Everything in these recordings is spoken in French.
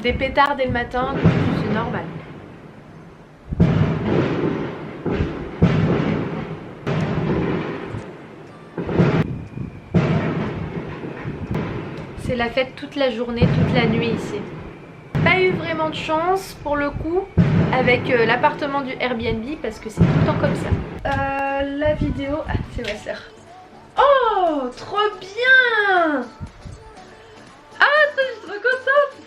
Des pétards dès le matin, c'est normal. C'est la fête toute la journée, toute la nuit ici. Pas eu vraiment de chance pour le coup avec l'appartement du Airbnb parce que c'est tout le temps comme ça. La vidéo... Ah, c'est ma soeur. Oh, trop bien! Ah, je suis trop contente!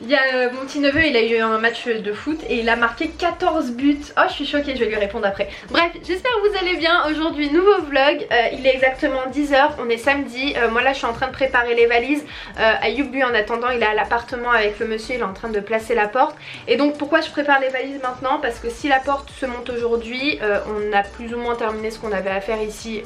Il y a mon petit neveu, il a eu un match de foot et il a marqué 14 buts. Oh, je suis choquée, je vais lui répondre après. Bref, j'espère que vous allez bien. Aujourd'hui, nouveau vlog. Il est exactement 10 h, on est samedi. Moi là, je suis en train de préparer les valises. Ayoub, lui, en attendant, il est à l'appartement avec le monsieur, il est en train de placer la porte. Et donc, pourquoi je prépare les valises maintenant? Parce que si la porte se monte aujourd'hui, on a plus ou moins terminé ce qu'on avait à faire ici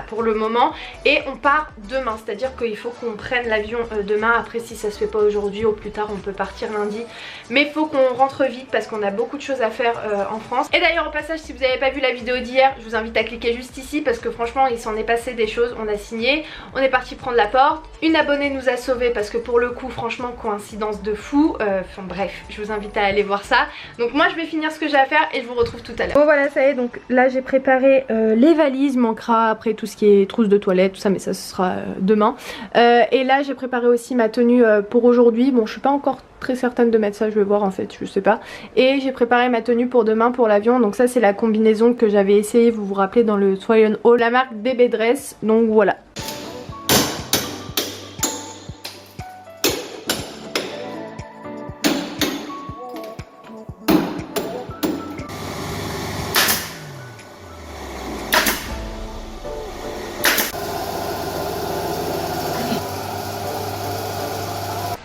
pour le moment. Et on part demain, c'est-à-dire qu'il faut qu'on prenne l'avion demain. Après, si ça se fait pas aujourd'hui, au plus tard, on peut partir lundi, mais il faut qu'on rentre vite parce qu'on a beaucoup de choses à faire en France. Et d'ailleurs, au passage, si vous n'avez pas vu la vidéo d'hier, je vous invite à cliquer juste ici parce que franchement il s'en est passé des choses. On a signé, on est parti prendre la porte, une abonnée nous a sauvés parce que pour le coup franchement coïncidence de fou. Enfin bref, je vous invite à aller voir ça. Donc moi je vais finir ce que j'ai à faire et je vous retrouve tout à l'heure. Bon voilà, ça y est, donc là j'ai préparé les valises, manquera après tout ce qui est trousse de toilette, tout ça, mais ça ce sera demain. Et là j'ai préparé aussi ma tenue pour aujourd'hui. Bon, je suis pas encore très certaine de mettre ça, je vais voir en fait, je sais pas. Et j'ai préparé ma tenue pour demain pour l'avion. Donc ça c'est la combinaison que j'avais essayé, vous vous rappelez, dans le Swayon Hall, la marque Baby Dress. Donc voilà.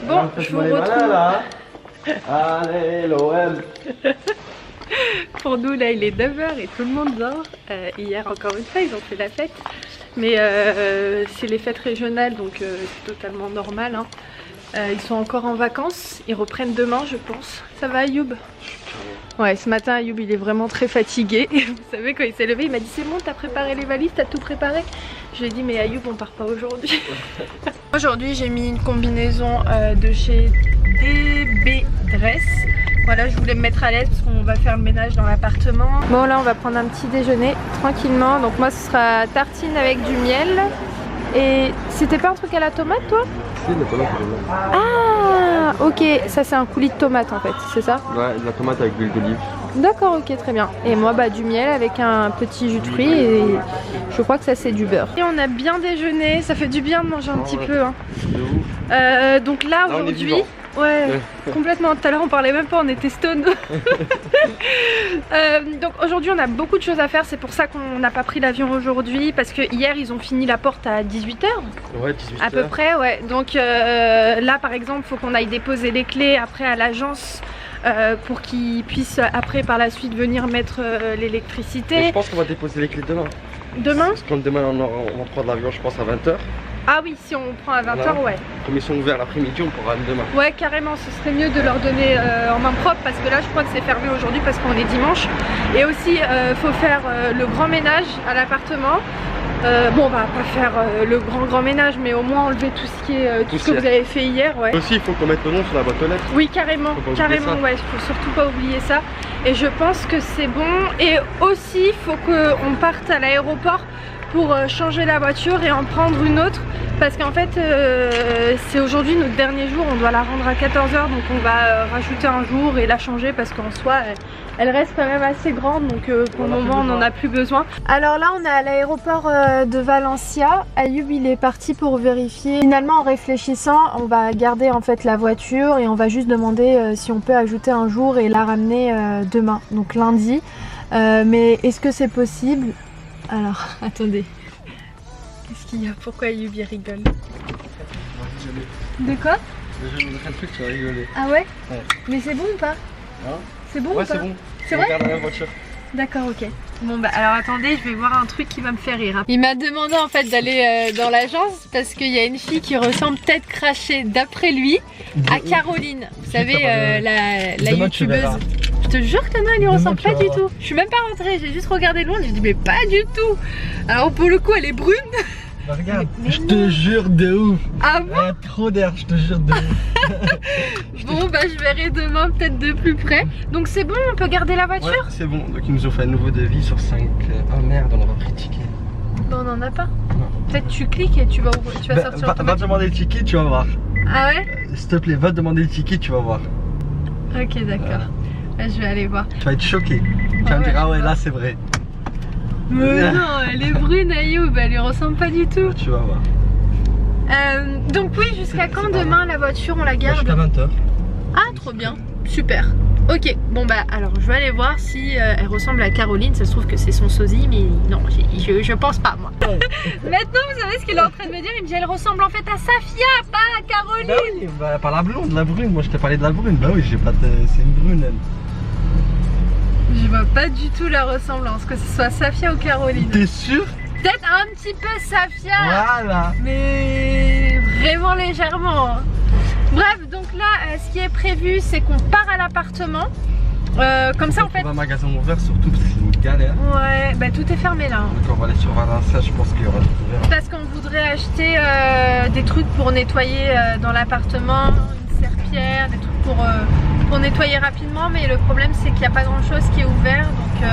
Bon, je vous retrouve. Allez, l'OM. Pour nous là il est 9 h et tout le monde dort. Hier encore une fois ils ont fait la fête. Mais c'est les fêtes régionales donc c'est totalement normal hein. Ils sont encore en vacances, ils reprennent demain je pense. Ça va Ayoub? Ouais, ce matin Ayoub il est vraiment très fatigué. Vous savez, quand il s'est levé il m'a dit c'est bon, t'as préparé les valises, t'as tout préparé? Je lui ai dit mais Ayoub on part pas aujourd'hui. Aujourd'hui j'ai mis une combinaison de chez DB Dress. Voilà, je voulais me mettre à l'aise parce qu'on va faire le ménage dans l'appartement. Bon là on va prendre un petit déjeuner tranquillement. Donc moi ce sera tartine avec du miel. Et c'était pas un truc à la tomate toi? Si, la tomate. Ah ok, ça c'est un coulis de tomate en fait, c'est ça? Ouais, de la tomate avec de l'huile d'olive. D'accord, ok, très bien. Et moi du miel avec un petit jus de fruits et je crois que ça c'est du beurre. Et on a bien déjeuné, ça fait du bien de manger un petit peu hein. Donc là aujourd'hui... Ouais, complètement. Tout à l'heure on parlait même pas, on était stone. Donc aujourd'hui on a beaucoup de choses à faire, c'est pour ça qu'on n'a pas pris l'avion aujourd'hui. Parce que hier ils ont fini la porte à 18 h. Ouais, 18 h. À peu près, ouais. Donc là par exemple, il faut qu'on aille déposer les clés après à l'agence. Pour qu'ils puissent après par la suite venir mettre l'électricité. Je pense qu'on va déposer les clés demain. Demain? Parce que demain on prend l'avion je pense à 20 h. Ah oui, si on prend à 20 h, ouais. Comme ils sont ouverts l'après-midi, on pourra aller demain. Ouais, carrément, ce serait mieux de leur donner en main propre parce que là je crois que c'est fermé aujourd'hui parce qu'on est dimanche. Et aussi faut faire le grand ménage à l'appartement. Bon, on va pas faire le grand ménage, mais au moins enlever tout ce qui est tout ce que vous avez fait hier, ouais. Aussi il faut qu'on mette le nom sur la boîte aux lettres. Oui, carrément, carrément, ouais, faut surtout pas oublier ça. Et je pense que c'est bon. Et aussi il faut qu'on parte à l'aéroport pour changer la voiture et en prendre une autre parce qu'en fait c'est aujourd'hui notre dernier jour, on doit la rendre à 14 h, donc on va rajouter un jour et la changer parce qu'en soi elle reste quand même assez grande, donc pour le moment on n'en a plus besoin. Alors là on est à l'aéroport de Valencia. Ayoub il est parti pour vérifier. Finalement en réfléchissant on va garder en fait la voiture et on va juste demander si on peut ajouter un jour et la ramener demain, donc lundi. Mais est-ce que c'est possible? Alors, attendez. Qu'est-ce qu'il y a? Pourquoi Ayoub il rigole? De quoi? Je vais vous un truc, tu vas rigoler. Ah ouais? Ouais. Mais c'est bon ou pas? Hein? C'est bon ouais, ou pas? c'est bon. C'est vrai? Regarde la même voiture. D'accord, ok. Bon bah alors attendez, je vais voir un truc qui va me faire rire. Il m'a demandé en fait d'aller dans l'agence parce qu'il y a une fille qui ressemble peut-être crachée d'après lui à Caroline. Vous savez la youtubeuse. Je te jure que non, elle lui ressemble pas du tout. Je suis même pas rentrée, j'ai juste regardé loin, j'ai dit mais pas du tout. Alors pour le coup elle est brune. Bah, regarde, Mais je te jure de ouf. Ah bon? Trop d'air, je te jure de ouf. Bon bah je verrai demain peut-être de plus près. Donc c'est bon, on peut garder la voiture? Ouais, c'est bon. Donc ils nous ont fait un nouveau devis sur 5. Oh merde, on a pas pris de ticket. Bah on en a pas. Peut-être tu cliques et tu vas sortir. Va demander le ticket, tu vas voir. Ah ouais? S'il te plaît, va demander le ticket, tu vas voir. Ok d'accord. Bah, je vais aller voir. Tu vas être choqué. Tu vas me dire, ah ouais, là c'est vrai. Mais non, elle est brune Ayoub, elle lui ressemble pas du tout. Tu vas voir. Donc oui, jusqu'à quand demain la voiture on la garde? Jusqu'à 20h. Ah trop bien, super. Ok, bon bah alors je vais aller voir si elle ressemble à Caroline. Ça se trouve que c'est son sosie, mais non, je pense pas moi. Maintenant vous savez ce qu'il est en train de me dire. Il me dit elle ressemble en fait à Safia, pas à Caroline. Bah oui, bah, pas la blonde, la brune. Moi je t'ai parlé de la brune. Bah oui, j'ai pas c'est une brune elle. Je vois pas du tout la ressemblance, que ce soit Safia ou Caroline. T'es sûr? Peut-être un petit peu Safia, Voilà. mais vraiment légèrement. Bref, donc là, ce qui est prévu, c'est qu'on part à l'appartement. Comme ça, en fait. On va au magasin ouvert surtout parce que c'est une galère. Ouais, bah tout est fermé là. Donc on va aller sur Valencia, je pense qu'il y aura tout ouvert. Parce qu'on voudrait acheter des trucs pour nettoyer dans l'appartement, une serpillière, des trucs pour nettoyer rapidement. Mais le problème, c'est qu'il n'y a pas grand chose qui est ouvert, donc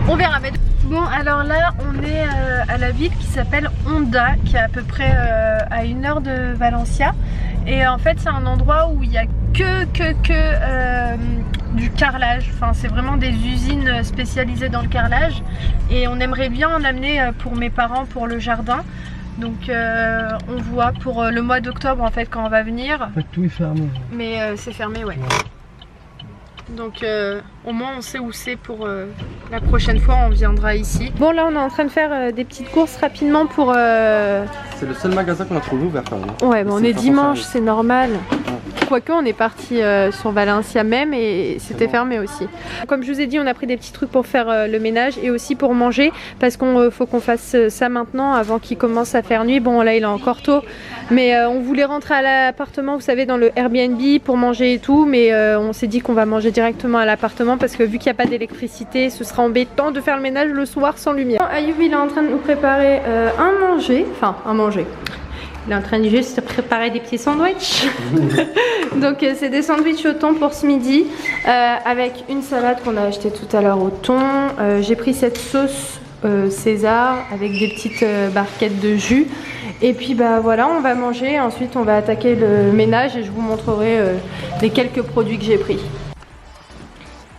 on verra. Mais... Bon, alors là, on est à la ville qui s'appelle Honda, qui est à peu près à 1 heure de Valencia. Et en fait, c'est un endroit où il n'y a que du carrelage. Enfin, c'est vraiment des usines spécialisées dans le carrelage. Et on aimerait bien en amener pour mes parents, pour le jardin. Donc, on voit pour le mois d'octobre, en fait, quand on va venir. En fait, tout est fermé. Mais c'est fermé, ouais. Donc au moins on sait où c'est pour la prochaine fois on viendra ici. Bon là on est en train de faire des petites courses rapidement pour... C'est le seul magasin qu'on a trouvé ouvert quand même. Ouais bon on est dimanche, c'est normal. Quoique on est parti sur Valencia même et c'était fermé aussi. Comme je vous ai dit on a pris des petits trucs pour faire le ménage et aussi pour manger parce qu'on faut qu'on fasse ça maintenant avant qu'il commence à faire nuit. Bon là il est encore tôt mais on voulait rentrer à l'appartement vous savez dans le Airbnb pour manger et tout mais on s'est dit qu'on va manger directement à l'appartement parce que vu qu'il n'y a pas d'électricité ce sera embêtant de faire le ménage le soir sans lumière. Ayoub il est en train de nous préparer un manger, enfin un manger. Il est en train de juste préparer des petits sandwichs. Donc c'est des sandwichs au thon pour ce midi avec une salade qu'on a achetée tout à l'heure au thon. J'ai pris cette sauce César avec des petites barquettes de jus. Et puis bah voilà, on va manger. Ensuite on va attaquer le ménage et je vous montrerai les quelques produits que j'ai pris.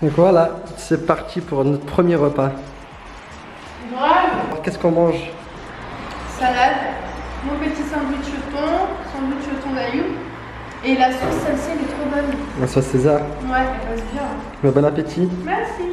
Donc voilà, c'est parti pour notre premier repas. Bravo. Qu'est-ce qu'on mange? Salade, mon petit sandwich au thon d'Ayoub. Et la sauce, celle-ci, elle est trop bonne. La sauce César. Ouais, elle passe bien. Bon appétit. Merci.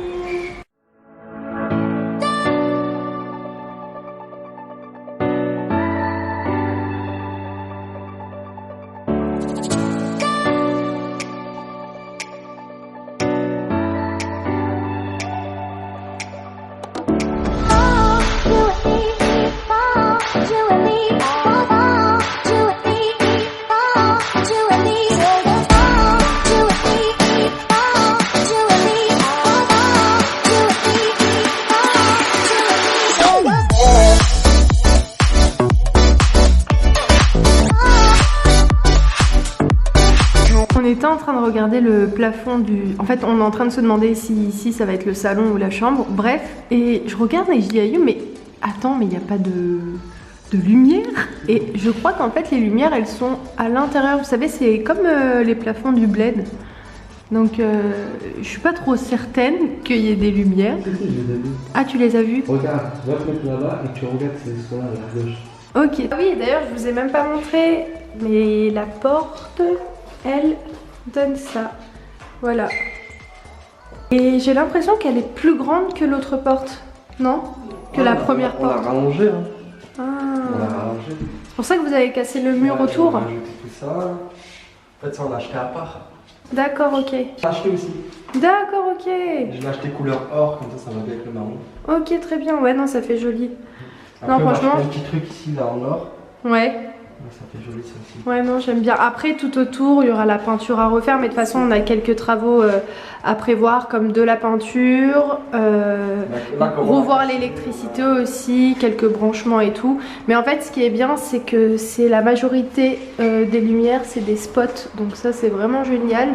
On était en train de regarder le plafond du... En fait, on est en train de se demander si ici ça va être le salon ou la chambre. Bref, et je regarde et je dis à Ayoub, mais attends, mais il n'y a pas de lumière. Et je crois qu'en fait, les lumières, elles sont à l'intérieur. Vous savez, c'est comme les plafonds du bled. Donc, je suis pas trop certaine qu'il y ait des lumières. Ah, tu les as vues? Regarde, tu vas te mettre là-bas et tu regardes ces sont là à la gauche. Ok. Ah oui, d'ailleurs, je vous ai même pas montré, mais la porte, elle donne ça. Voilà. Et j'ai l'impression qu'elle est plus grande que l'autre porte, non? Que la première porte. On l'a rallongée, hein. Ah. On l'a rallongée. C'est pour ça que vous avez cassé le mur autour. On a rajouté tout ça. En fait, ça, on l'a acheté à part. D'accord, ok. Je l'ai acheté aussi. D'accord, ok. Je l'ai acheté couleur or, comme ça va bien avec le marron. Ok, très bien. Ouais, non, ça fait joli. Après, non, franchement. un petit truc ici, là, en or. Ouais. Ça fait joli ça aussi. Ouais, non, j'aime bien. Après, tout autour, il y aura la peinture à refaire, mais de toute façon, on a quelques travaux à prévoir, comme de la peinture, revoir l'électricité aussi, quelques branchements et tout. Mais en fait, ce qui est bien, c'est que c'est la majorité des lumières, c'est des spots, donc ça, c'est vraiment génial.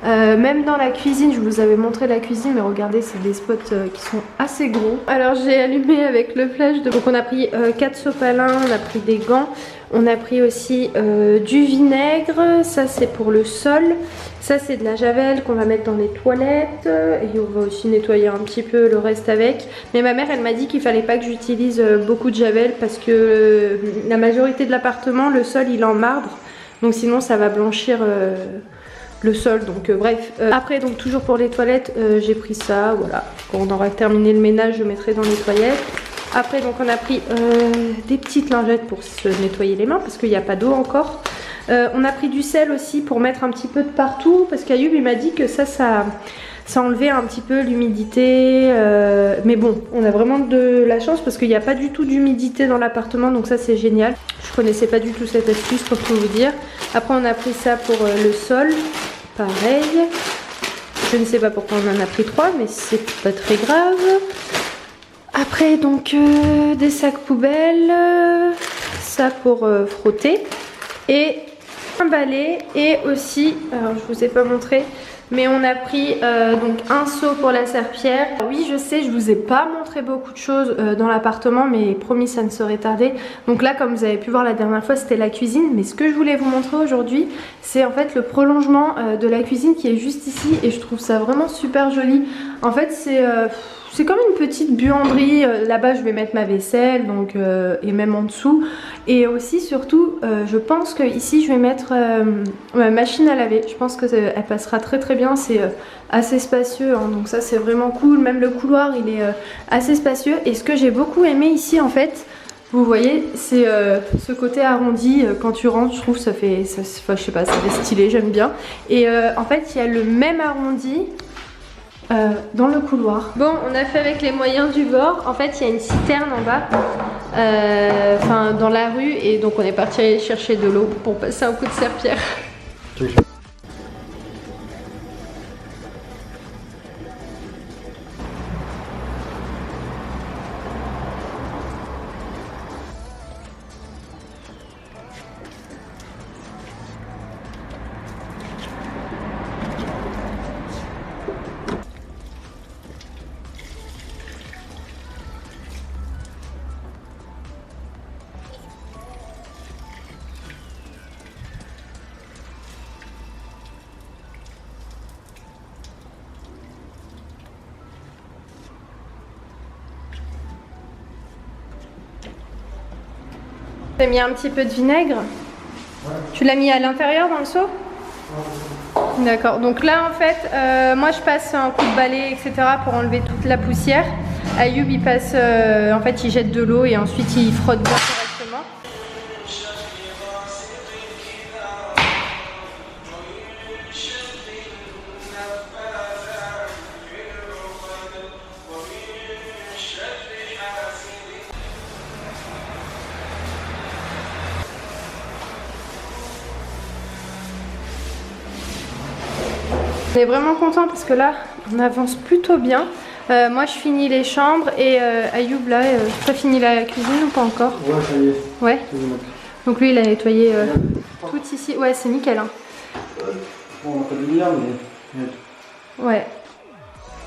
Même dans la cuisine, je vous avais montré la cuisine, mais regardez, c'est des spots qui sont assez gros. Alors j'ai allumé avec le flash, donc on a pris 4 sopalins, on a pris des gants, on a pris aussi du vinaigre, ça c'est pour le sol, ça c'est de la javel qu'on va mettre dans les toilettes, et on va aussi nettoyer un petit peu le reste avec. Mais ma mère elle m'a dit qu'il fallait pas que j'utilise beaucoup de javel parce que la majorité de l'appartement, le sol il est en marbre, donc sinon ça va blanchir le sol, donc bref. Après, donc toujours pour les toilettes, j'ai pris ça, voilà. Quand on aura terminé le ménage, je mettrai dans les toilettes. Après, donc on a pris des petites lingettes pour se nettoyer les mains parce qu'il n'y a pas d'eau encore. On a pris du sel aussi pour mettre un petit peu de partout parce qu'Ayoub il m'a dit que ça enlevait un petit peu l'humidité. Mais bon, on a vraiment de la chance parce qu'il n'y a pas du tout d'humidité dans l'appartement, donc ça c'est génial. Je connaissais pas du tout cette astuce pour tout vous dire. Après on a pris ça pour le sol, pareil. Je ne sais pas pourquoi on en a pris 3, mais c'est pas très grave. Après donc des sacs poubelles, ça pour frotter. Et un balai et aussi, alors je vous ai pas montré, mais on a pris donc un seau pour la serpillière. Oui, je sais, je vous ai pas montré beaucoup de choses dans l'appartement, mais promis, ça ne serait tardé. Donc là, comme vous avez pu voir la dernière fois, c'était la cuisine. Mais ce que je voulais vous montrer aujourd'hui, c'est en fait le prolongement de la cuisine qui est juste ici. Et je trouve ça vraiment super joli. En fait, c'est comme une petite buanderie. Là-bas, je vais mettre ma vaisselle, donc, et même en dessous. Et aussi, surtout, je pense que ici, je vais mettre ma machine à laver. Je pense qu'elle passera très très bien. C'est assez spacieux, hein, donc ça, c'est vraiment cool. Même le couloir, il est assez spacieux. Et ce que j'ai beaucoup aimé ici, en fait, vous voyez, c'est ce côté arrondi. Quand tu rentres, je trouve, enfin, je sais pas, ça fait stylé, j'aime bien. Et en fait, il y a le même arrondi dans le couloir. Bon, on a fait avec les moyens du bord. En fait, il y a une citerne en bas, enfin dans la rue, et donc on est parti aller chercher de l'eau pour passer un coup de serpillière. Tu as mis un petit peu de vinaigre. Ouais. Tu l'as mis à l'intérieur dans le seau? Ouais. D'accord, donc là en fait, moi je passe un coup de balai, etc. pour enlever toute la poussière. Ayoub il passe, en fait il jette de l'eau et ensuite il frotte bien correctement. On est vraiment content parce que là on avance plutôt bien. Moi je finis les chambres et Ayoub là, tu as fini la cuisine ou pas encore? Ouais, ça y est. Ouais. Donc lui il a nettoyé tout ici. Ouais, c'est nickel. Hein. Bon, on n'a pas de lumière mais... Ouais.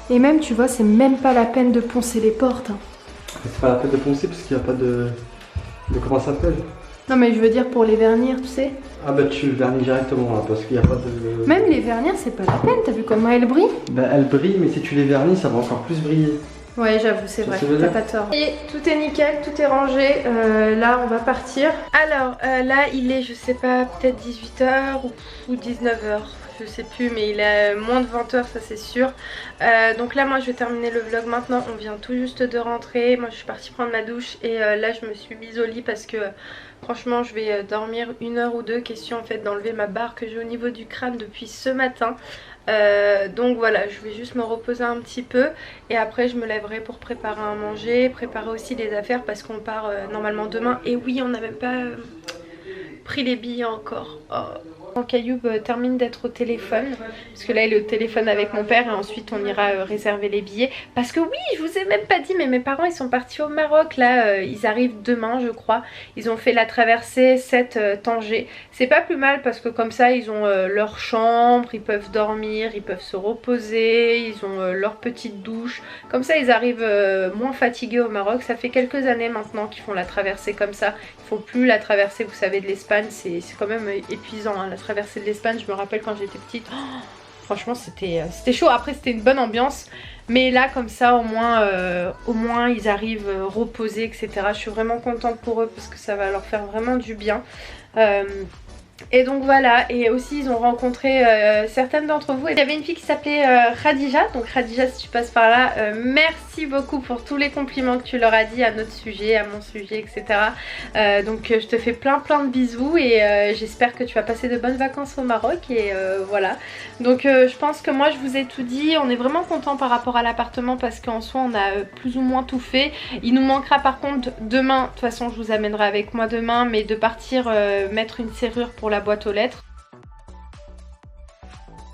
Et même tu vois, c'est même pas la peine de poncer les portes. Hein. C'est pas la peine de poncer parce qu'il n'y a pas de comment ça s'appelle? Non mais je veux dire pour les vernir, tu sais. Ah bah tu vernis directement là parce qu'il n'y a pas de... Même les vernir c'est pas la peine, t'as vu comment elles brillent? Bah elles brillent mais si tu les vernis ça va encore plus briller. Ouais j'avoue c'est vrai, t'as pas tort. Et tout est nickel, tout est rangé, là on va partir. Alors là il est je sais pas peut-être 18h ou 19h. Je sais plus mais il est moins de 20h ça c'est sûr. Donc là moi je vais terminer le vlog maintenant. On vient tout juste de rentrer. Moi je suis partie prendre ma douche et là je me suis mise au lit parce que franchement je vais dormir 1 heure ou 2. Question en fait d'enlever ma barre que j'ai au niveau du crâne depuis ce matin. Donc voilà, je vais juste me reposer un petit peu et après je me lèverai pour préparer à manger, préparer aussi les affaires parce qu'on part normalement demain. Et oui, on n'a même pas pris les billets encore. Oh. Donc Ayoub termine d'être au téléphone, parce que là il est au téléphone avec mon père et ensuite on ira réserver les billets. Parce que oui, je vous ai même pas dit, mais mes parents ils sont partis au Maroc, là ils arrivent demain je crois. Ils ont fait la traversée 7 Tanger. C'est pas plus mal parce que comme ça ils ont leur chambre, ils peuvent dormir, ils peuvent se reposer, ils ont leur petite douche. Comme ça ils arrivent moins fatigués au Maroc. Ça fait quelques années maintenant qu'ils font la traversée comme ça. Ils font plus la traversée, vous savez, de l'Espagne, c'est quand même épuisant hein, la traversée de l'Espagne. Je me rappelle quand j'étais petite, oh, franchement c'était chaud. Après c'était une bonne ambiance, mais là comme ça au moins ils arrivent reposés, etc. Je suis vraiment contente pour eux parce que ça va leur faire vraiment du bien. Et donc voilà, et aussi ils ont rencontré certaines d'entre vous. Il y avait une fille qui s'appelait Khadija, donc Khadija si tu passes par là, merci beaucoup pour tous les compliments que tu leur as dit à notre sujet, à mon sujet, etc. Donc je te fais plein de bisous et j'espère que tu vas passer de bonnes vacances au Maroc et voilà. Donc je pense que moi je vous ai tout dit, on est vraiment content par rapport à l'appartement parce qu'en soi on a plus ou moins tout fait. Il nous manquera par contre demain, de toute façon je vous amènerai avec moi demain, mais de partir mettre une serrure pour la boîte aux lettres.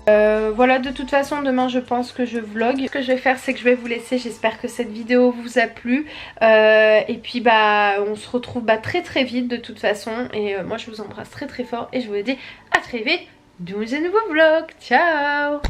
Voilà, de toute façon demain je pense que je vlog. Ce que je vais faire c'est que je vais vous laisser. J'espère que cette vidéo vous a plu et puis bah on se retrouve très vite de toute façon. Et moi je vous embrasse très fort et je vous dis à très vite dans un nouveau vlog. Ciao.